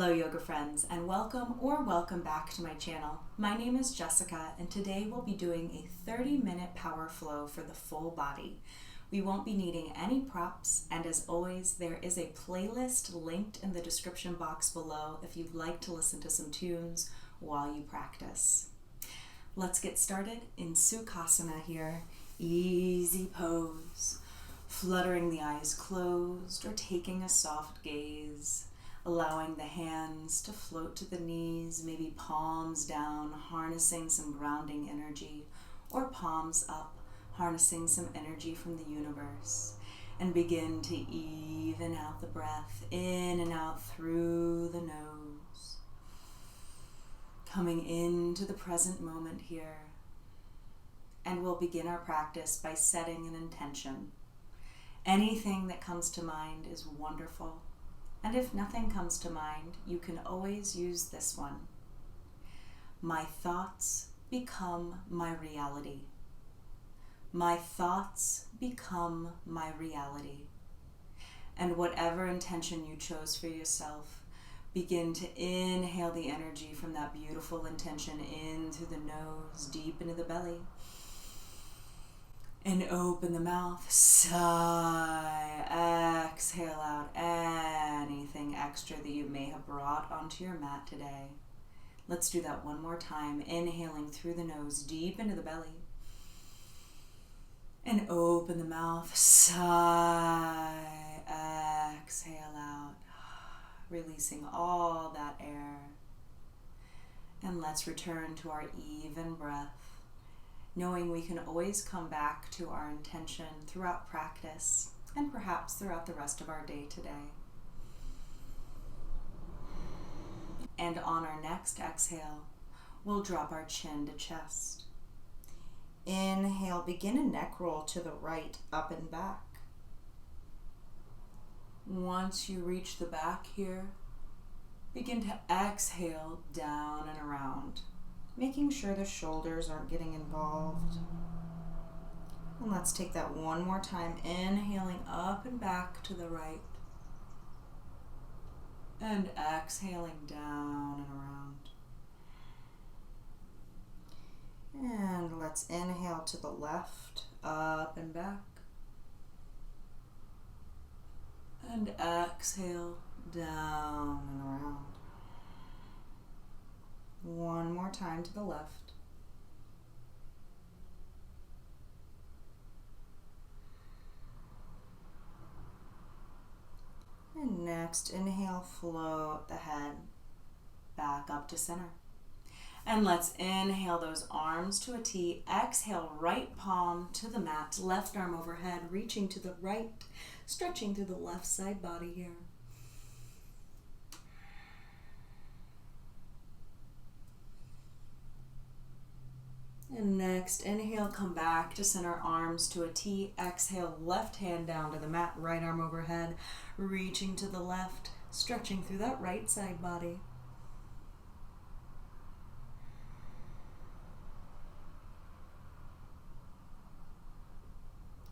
Hello yoga friends, and welcome back to my channel. My name is Jessica, and today we'll be doing a 30-minute power flow for the full body. We won't be needing any props, and as always, there is a playlist linked in the description box below if you'd like to listen to some tunes while you practice. Let's get started in Sukhasana here. Easy pose, fluttering the eyes closed or taking a soft gaze. Allowing the hands to float to the knees, maybe palms down, harnessing some grounding energy, or palms up, harnessing some energy from the universe. And begin to even out the breath, in and out through the nose. Coming into the present moment here. And we'll begin our practice by setting an intention. Anything that comes to mind is wonderful. And if nothing comes to mind, you can always use this one. My thoughts become my reality. My thoughts become my reality. And whatever intention you chose for yourself, begin to inhale the energy from that beautiful intention in through the nose, deep into the belly. And open the mouth, sigh, exhale out anything extra that you may have brought onto your mat today. Let's do that one more time, inhaling through the nose, deep into the belly. And open the mouth, sigh, exhale out, releasing all that air. And let's return to our even breath. Knowing we can always come back to our intention throughout practice and perhaps throughout the rest of our day today. And on our next exhale, we'll drop our chin to chest. Inhale, begin a neck roll to the right, up and back. Once you reach the back here, begin to exhale down and around. Making sure the shoulders aren't getting involved. And let's take that one more time, inhaling up and back to the right. And exhaling down and around. And let's inhale to the left, up and back. And exhale down and around. One more time to the left. And next, inhale, float the head back up to center. And let's inhale those arms to a T. Exhale, right palm to the mat, left arm overhead, reaching to the right, stretching through the left side body here. And next, inhale, come back to center, arms to a T. Exhale, left hand down to the mat, right arm overhead, reaching to the left, stretching through that right side body.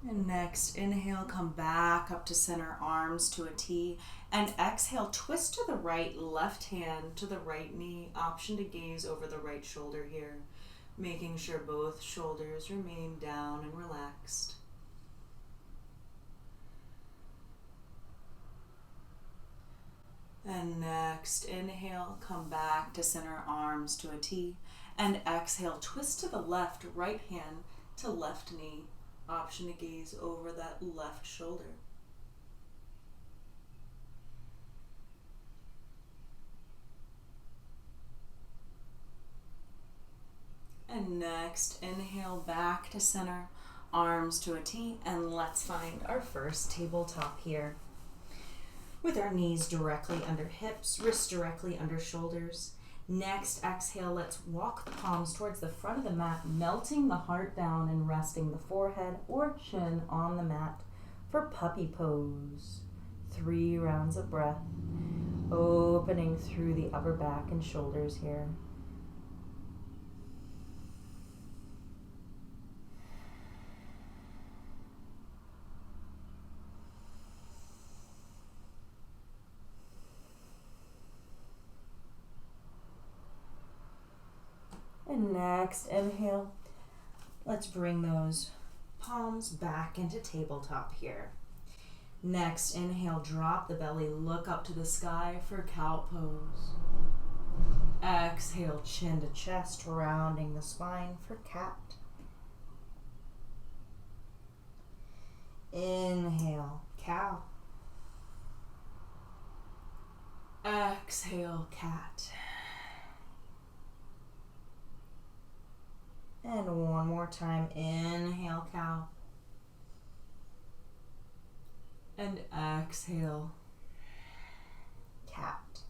And next, inhale, come back up to center, arms to a T. And exhale, twist to the right, left hand to the right knee, option to gaze over the right shoulder here. Making sure both shoulders remain down and relaxed. And next, inhale, come back to center, arms to a T. And exhale, twist to the left, right hand to left knee. Option to gaze over that left shoulder. And next, inhale back to center, arms to a T, and let's find our first tabletop here. With our knees directly under hips, wrists directly under shoulders. Next, exhale, let's walk the palms towards the front of the mat, melting the heart down and resting the forehead or chin on the mat for puppy pose. 3 rounds of breath, opening through the upper back and shoulders here. And next inhale, let's bring those palms back into tabletop here. Next inhale, drop the belly, look up to the sky for cow pose. Exhale, chin to chest, rounding the spine for cat. Inhale, cow. Exhale, cat. And one more time, inhale, cow. And exhale, cat.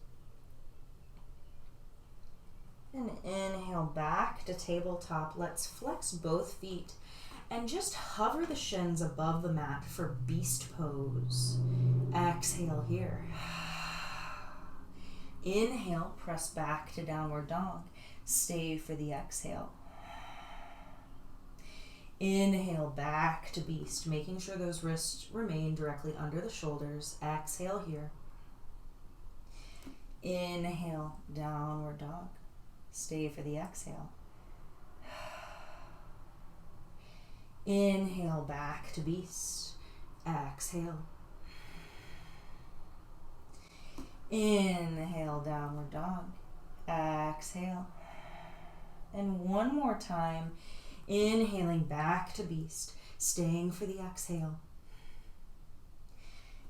And inhale back to tabletop. Let's flex both feet and just hover the shins above the mat for beast pose. Exhale here. Inhale, press back to downward dog. Stay for the exhale. Inhale back to beast, making sure those wrists remain directly under the shoulders. Exhale here. Inhale, downward dog. Stay for the exhale. Inhale back to beast. Exhale. Inhale, downward dog. Exhale. And one more time. Inhaling back to beast, staying for the exhale.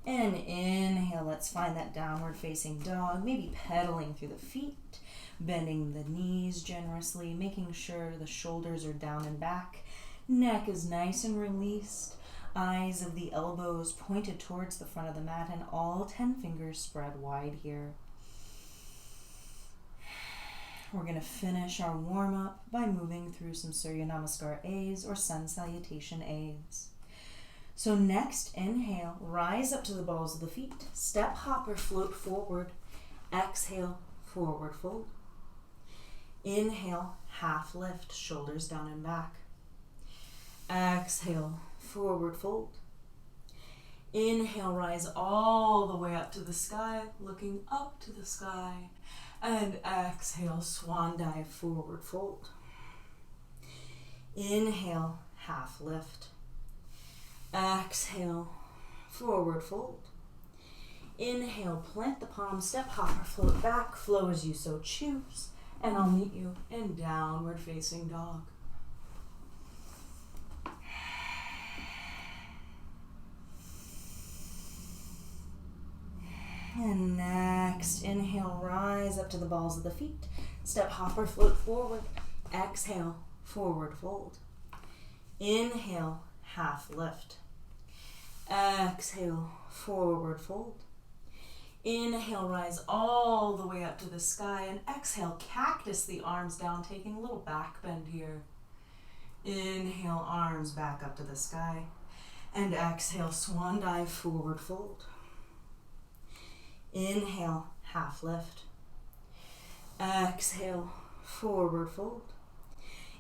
And inhale, let's find that downward facing dog, maybe pedaling through the feet, bending the knees generously, making sure the shoulders are down and back, neck is nice and released, eyes of the elbows pointed towards the front of the mat, and all 10 fingers spread wide here. We're going to finish our warm-up by moving through some Surya Namaskar A's or Sun Salutation A's. So next, inhale, rise up to the balls of the feet. Step, hop, or float forward. Exhale, forward fold. Inhale, half lift, shoulders down and back. Exhale, forward fold. Inhale, rise all the way up to the sky, looking up to the sky. And exhale, swan dive, forward fold. Inhale, half lift. Exhale, forward fold. Inhale, plant the palms, step, hop, or float back, flow as you so choose. And I'll meet you in downward facing dog. And next, inhale, rise up to the balls of the feet. Step, hop, or float forward. Exhale, forward fold. Inhale, half lift. Exhale, forward fold. Inhale, rise all the way up to the sky. And exhale, cactus the arms down, taking a little back bend here. Inhale, arms back up to the sky. And exhale, swan dive, forward fold. Inhale, half lift. Exhale, forward fold.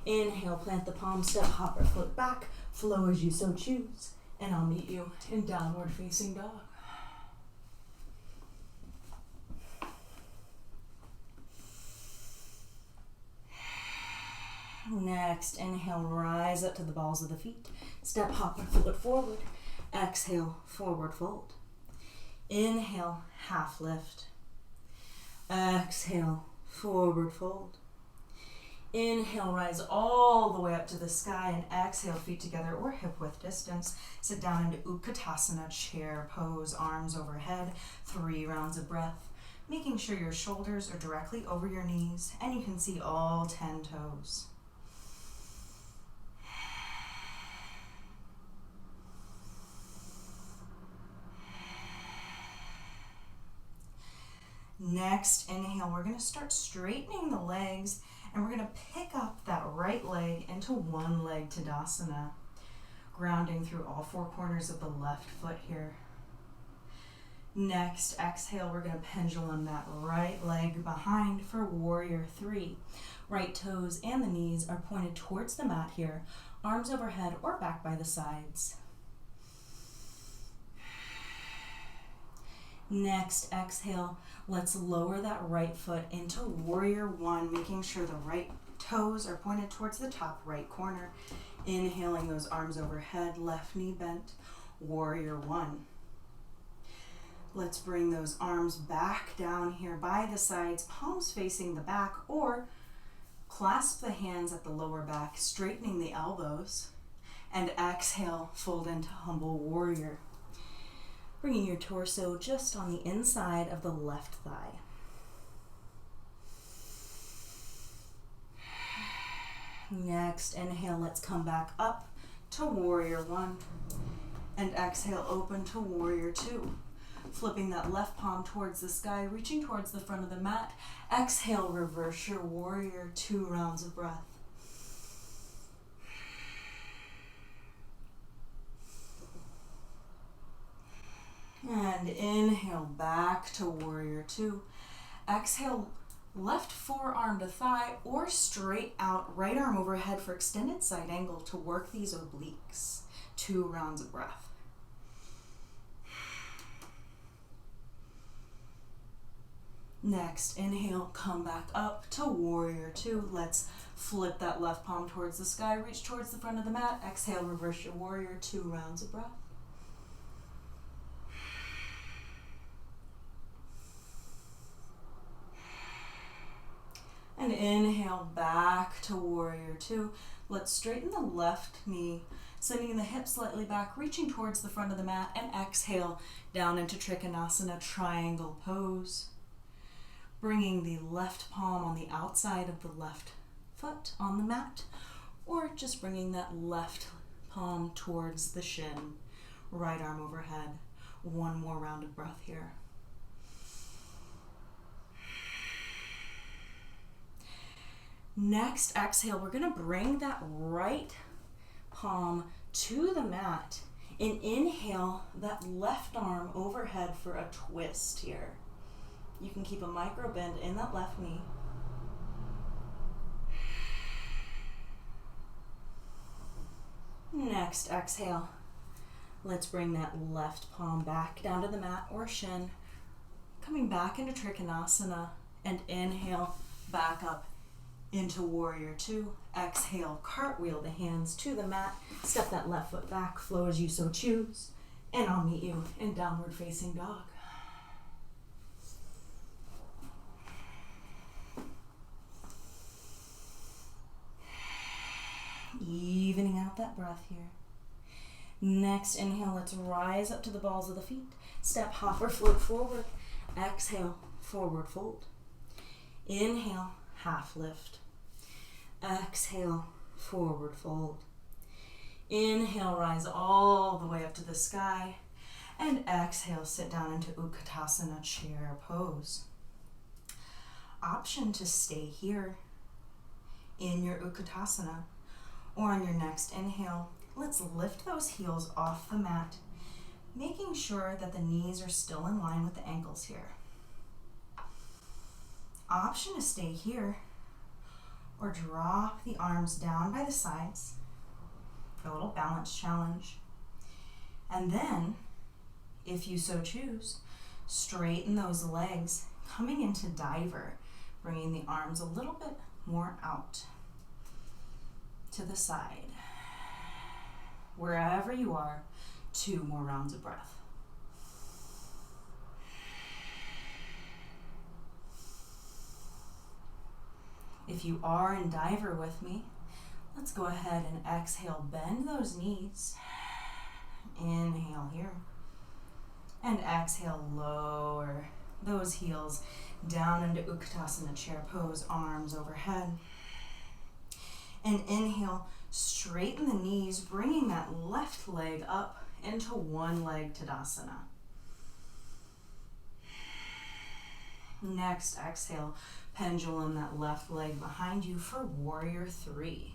Inhale, plant the palms, step, hop, or float back. Flow as you so choose. And I'll meet you in downward facing dog. Next, inhale, rise up to the balls of the feet. Step, hop, or float forward. Exhale, forward fold. Inhale, half lift. Exhale, forward fold. Inhale, rise all the way up to the sky, and exhale, feet together or hip width distance. Sit down into Utkatasana, chair pose, arms overhead, 3 rounds of breath, making sure your shoulders are directly over your knees and you can see all 10 toes. Next, inhale, we're going to start straightening the legs, and we're going to pick up that right leg into one leg Tadasana, grounding through all 4 corners of the left foot here. Next, exhale, we're going to pendulum that right leg behind for Warrior 3. Right toes and the knees are pointed towards the mat here, arms overhead or back by the sides. Next, exhale, let's lower that right foot into Warrior 1, making sure the right Toes are pointed towards the top right corner. Inhaling those arms overhead, left knee bent, warrior one. Let's bring those arms back down here by the sides, palms facing the back, or clasp the hands at the lower back, straightening the elbows. And exhale, fold into humble warrior. Bringing your torso just on the inside of the left thigh. Next, inhale, let's come back up to warrior one. And exhale, open to warrior two. Flipping that left palm towards the sky, reaching towards the front of the mat. Exhale, reverse your warrior, 2 rounds of breath. And inhale, back to warrior two. Exhale, left forearm to thigh or straight out, right arm overhead for extended side angle to work these obliques. 2 rounds of breath. Next, inhale, come back up to warrior two. Let's flip that left palm towards the sky, reach towards the front of the mat. Exhale, reverse your warrior, 2 rounds of breath. And inhale, back to warrior two. Let's straighten the left knee, sending the hips slightly back, reaching towards the front of the mat, and exhale down into Trikonasana, triangle pose. Bringing the left palm on the outside of the left foot on the mat, or just bringing that left palm towards the shin, right arm overhead. 1 more round of breath here. Next, exhale, we're going to bring that right palm to the mat and inhale that left arm overhead for a twist here. You can keep a micro bend in that left knee. Next, exhale. Let's bring that left palm back down to the mat or shin. Coming back into Trikonasana and inhale back up into warrior two. Exhale, cartwheel the hands to the mat. Step that left foot back, flow as you so choose. And I'll meet you in downward facing dog. Evening out that breath here. Next, inhale, let's rise up to the balls of the feet. Step, hop, or float forward. Exhale, forward fold. Inhale, half lift. Exhale, forward fold. Inhale, rise all the way up to the sky. And exhale, sit down into Utkatasana, chair pose. Option to stay here in your Utkatasana. Or on your next inhale, let's lift those heels off the mat, making sure that the knees are still in line with the ankles here. Option to stay here, or drop the arms down by the sides for a little balance challenge. And then, if you so choose, straighten those legs, coming into diver, bringing the arms a little bit more out to the side. Wherever you are, 2 more rounds of breath. If you are in diver with me, let's go ahead and exhale, bend those knees. Inhale here. And exhale, lower those heels down into Utkatasana, chair pose, arms overhead. And inhale, straighten the knees, bringing that left leg up into one leg Tadasana. Next, exhale, pendulum that left leg behind you for warrior three.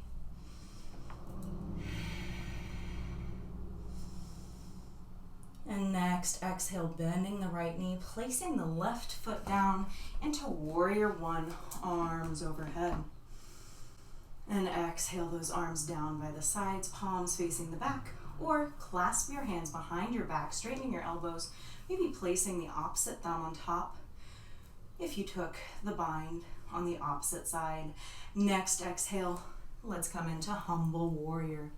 And next, exhale, bending the right knee, placing the left foot down into warrior one, arms overhead. And exhale those arms down by the sides, palms facing the back, or clasp your hands behind your back, straightening your elbows, maybe placing the opposite thumb on top if you took the bind on the opposite side. Next exhale, let's come into humble warrior.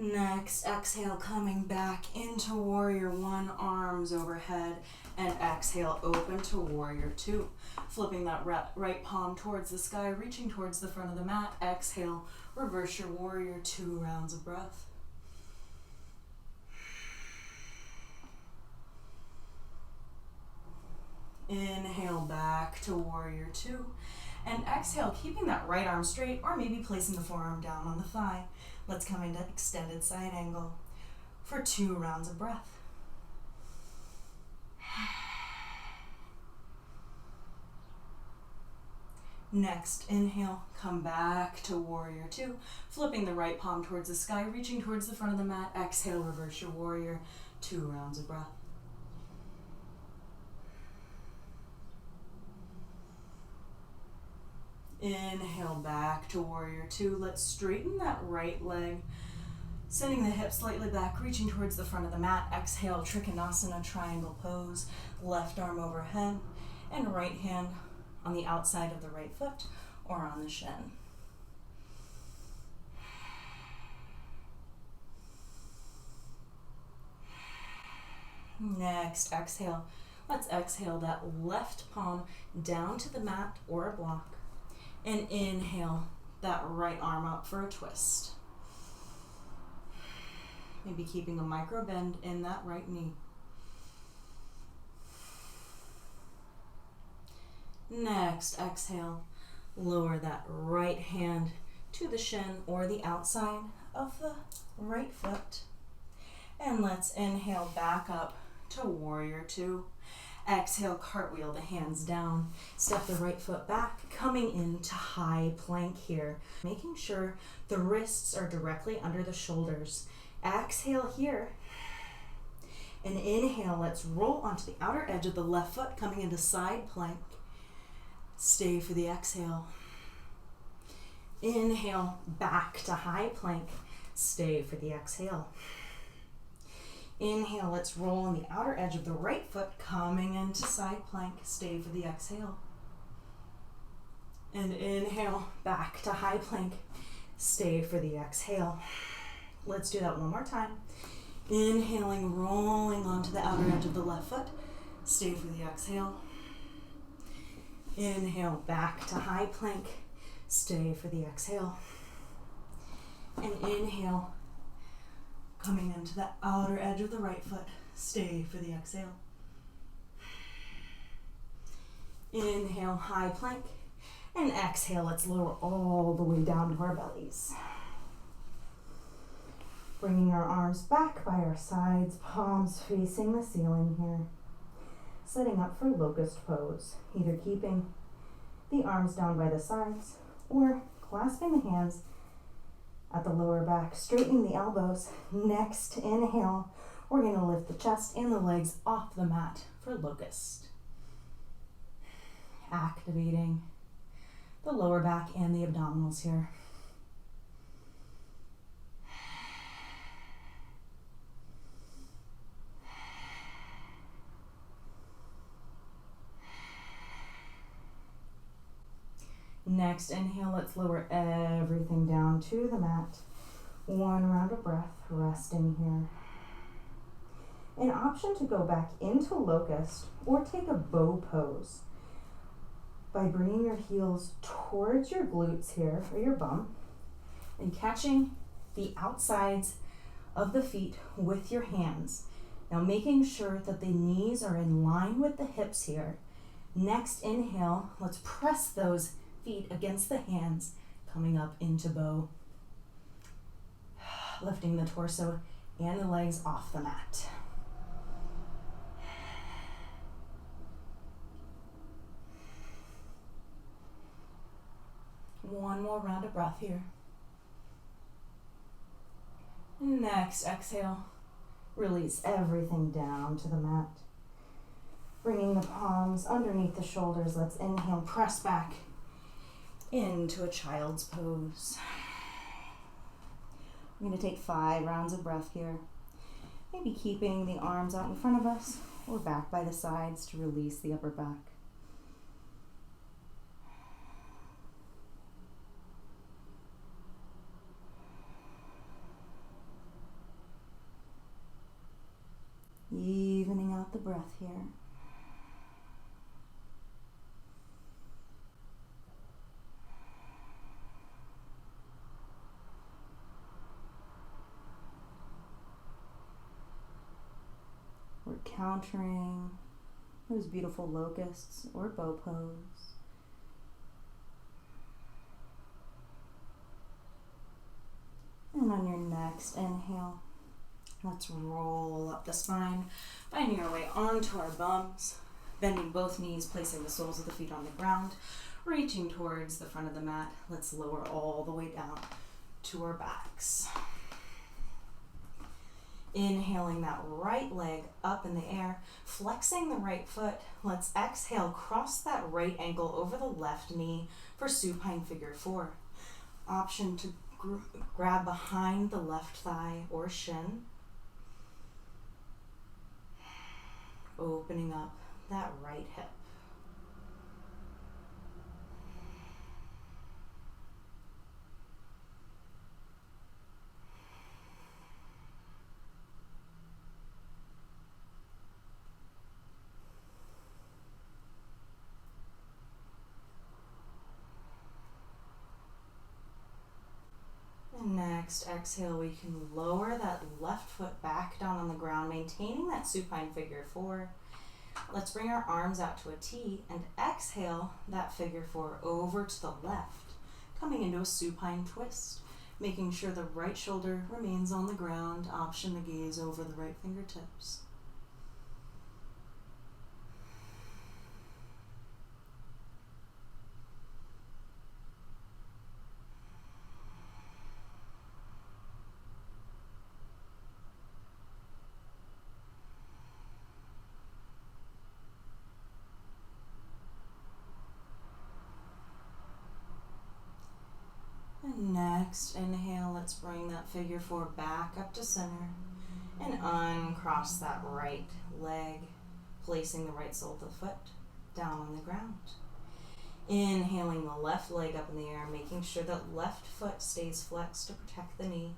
Next exhale, coming back into warrior one, arms overhead, and exhale, open to warrior two. Flipping that right palm towards the sky, reaching towards the front of the mat. Exhale, reverse your warrior, 2 rounds of breath. Inhale back to warrior two. And exhale, keeping that right arm straight or maybe placing the forearm down on the thigh. Let's come into extended side angle for 2 rounds of breath. Next, inhale, come back to warrior two, flipping the right palm towards the sky, reaching towards the front of the mat. Exhale, reverse your warrior, 2 rounds of breath. Inhale back to warrior two. Let's straighten that right leg, sending the hips slightly back, reaching towards the front of the mat. Exhale, Trikonasana, triangle pose, left arm overhead, and right hand on the outside of the right foot or on the shin. Next, exhale. Let's exhale that left palm down to the mat or a block. And inhale that right arm up for a twist. Maybe keeping a micro bend in that right knee. Next, exhale, lower that right hand to the shin or the outside of the right foot. And let's inhale back up to warrior two. Exhale, cartwheel the hands down. Step the right foot back, coming into high plank here. Making sure the wrists are directly under the shoulders. Exhale here. And inhale, let's roll onto the outer edge of the left foot, coming into side plank. Stay for the exhale. Inhale, back to high plank. Stay for the exhale. Inhale, let's roll on the outer edge of the right foot, coming into side plank. Stay for the exhale. And inhale, back to high plank. Stay for the exhale. Let's do that one more time. Inhaling, rolling onto the outer edge of the left foot. Stay for the exhale. Inhale, back to high plank. Stay for the exhale. And inhale, coming into the outer edge of the right foot. Stay for the exhale. Inhale, high plank. And exhale, let's lower all the way down to our bellies. Bringing our arms back by our sides, palms facing the ceiling here. Setting up for locust pose, either keeping the arms down by the sides or clasping the hands at the lower back, straightening the elbows. Next, inhale, we're going to lift the chest and the legs off the mat for locust. Activating the lower back and the abdominals here. Next, inhale, let's lower everything down to the mat. 1 round of breath, resting here. An option to go back into locust or take a bow pose by bringing your heels towards your glutes here, or your bum, and catching the outsides of the feet with your hands. Now making sure that the knees are in line with the hips here. Next, inhale, let's press those feet against the hands, coming up into bow. Lifting the torso and the legs off the mat. One more round of breath here. Next, exhale. Release everything down to the mat. Bringing the palms underneath the shoulders. Let's inhale, press back into a child's pose. We're going to take 5 rounds of breath here. Maybe keeping the arms out in front of us or back by the sides to release the upper back. Evening out the breath here. We're countering those beautiful locusts or bow pose. And on your next inhale, let's roll up the spine, finding our way onto our bums, bending both knees, placing the soles of the feet on the ground, reaching towards the front of the mat. Let's lower all the way down to our backs. Inhaling that right leg up in the air, flexing the right foot. Let's exhale, cross that right ankle over the left knee for supine figure 4. Option to grab behind the left thigh or shin. Opening up that right hip. And next, exhale, we can lower that left foot back down on the ground, maintaining that supine figure 4. Let's bring our arms out to a T and exhale that figure 4 over to the left, coming into a supine twist, making sure the right shoulder remains on the ground. Option to gaze over the right fingertips. And next, inhale, let's bring that figure 4 back up to center and uncross that right leg, placing the right sole of the foot down on the ground. Inhaling the left leg up in the air, making sure that left foot stays flexed to protect the knee.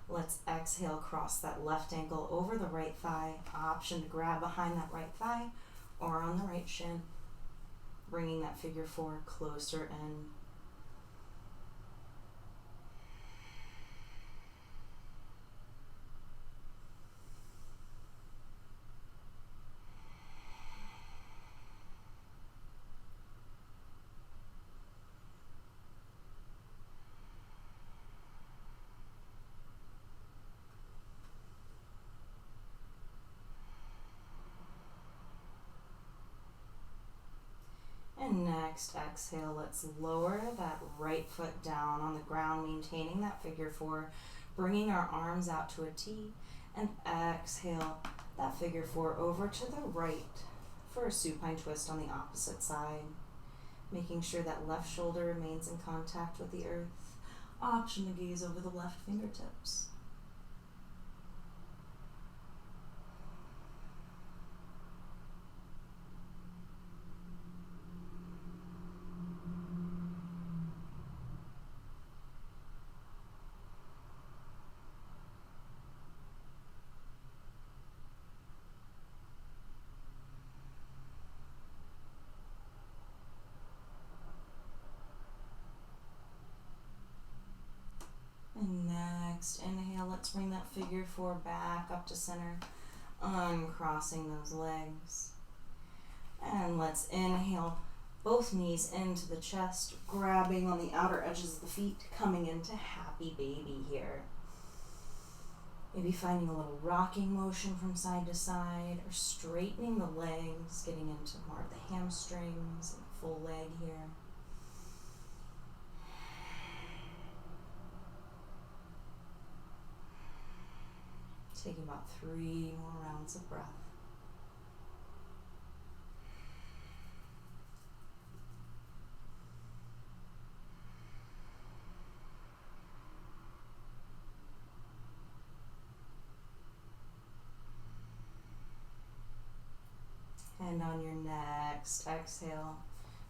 Let's exhale, cross that left ankle over the right thigh. Option to grab behind that right thigh or on the right shin, bringing that figure 4 closer in. And next, exhale, let's lower that right foot down on the ground, maintaining that figure 4, bringing our arms out to a T, and exhale that figure 4 over to the right for a supine twist on the opposite side, making sure that left shoulder remains in contact with the earth. Option to gaze over the left fingertips. And next, inhale, let's bring that figure 4 back up to center, uncrossing those legs. And let's inhale, both knees into the chest, grabbing on the outer edges of the feet, coming into happy baby here. Maybe finding a little rocking motion from side to side, or straightening the legs, getting into more of the hamstrings and full leg here. Taking about 3 more rounds of breath. And on your next exhale,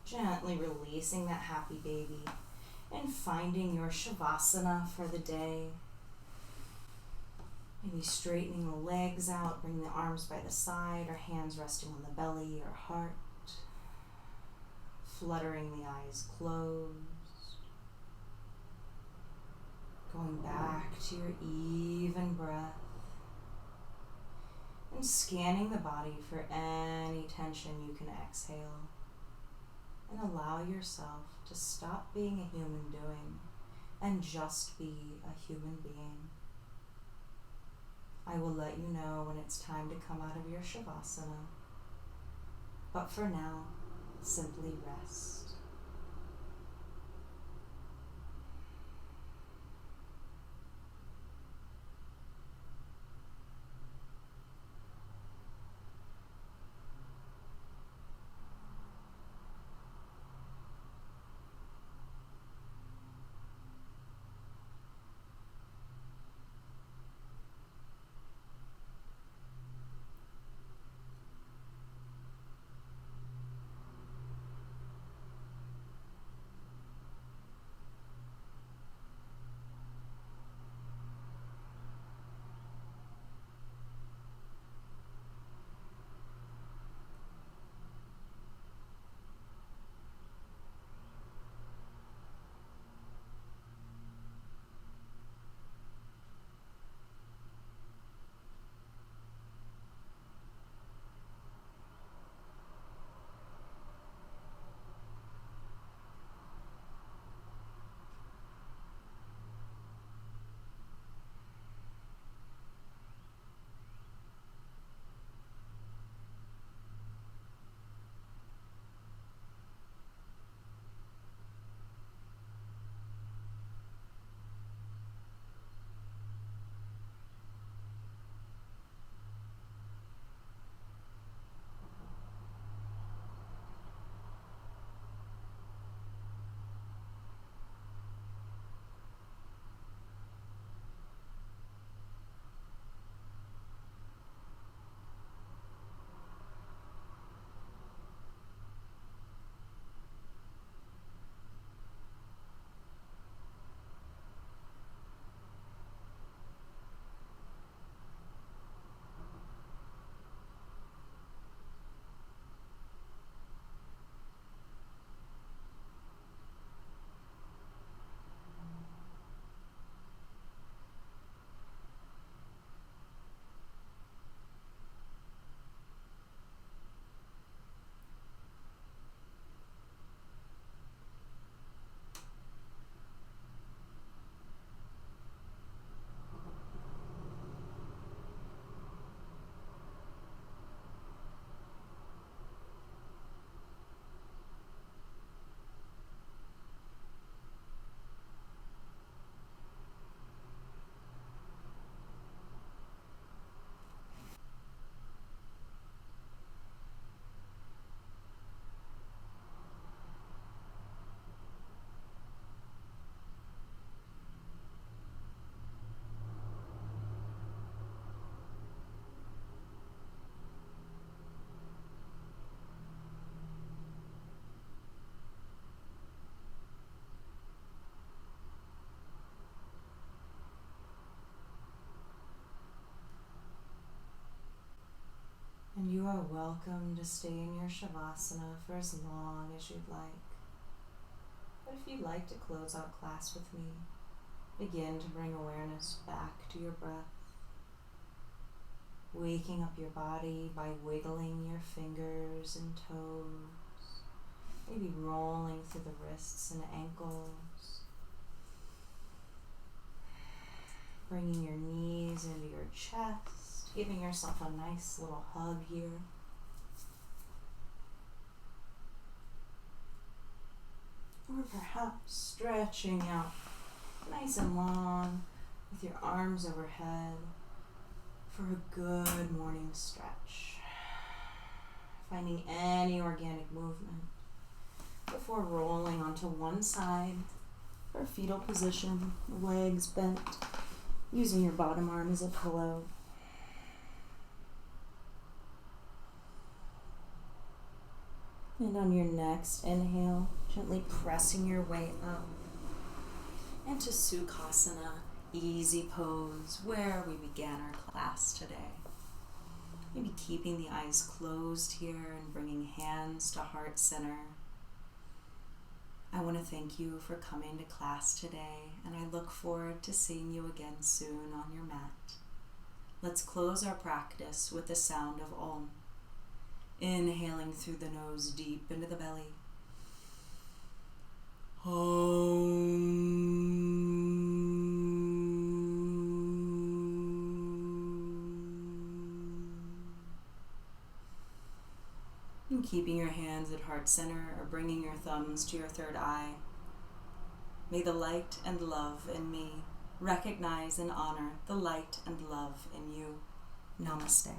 gently releasing that happy baby and finding your Shavasana for the day. Maybe straightening the legs out, bring the arms by the side or hands resting on the belly or heart. Fluttering the eyes closed. Going back to your even breath. And scanning the body for any tension you can exhale. And allow yourself to stop being a human doing and just be a human being. I will let you know when it's time to come out of your Shavasana. But for now, simply rest. And you are welcome to stay in your Shavasana for as long as you'd like. But if you'd like to close out class with me, begin to bring awareness back to your breath. Waking up your body by wiggling your fingers and toes, maybe rolling through the wrists and ankles. Bringing your knees into your chest, giving yourself a nice little hug here. Or perhaps stretching out nice and long with your arms overhead for a good morning stretch. Finding any organic movement before rolling onto one side for a fetal position, legs bent, using your bottom arm as a pillow. And on your next inhale, gently pressing your way up into Sukhasana, easy pose where we began our class today. Maybe keeping the eyes closed here and bringing hands to heart center. I want to thank you for coming to class today, and I look forward to seeing you again soon on your mat. Let's close our practice with the sound of Om. Inhaling through the nose deep into the belly. And keeping your hands at heart center or bringing your thumbs to your third eye. May the light and love in me recognize and honor the light and love in you. Namaste.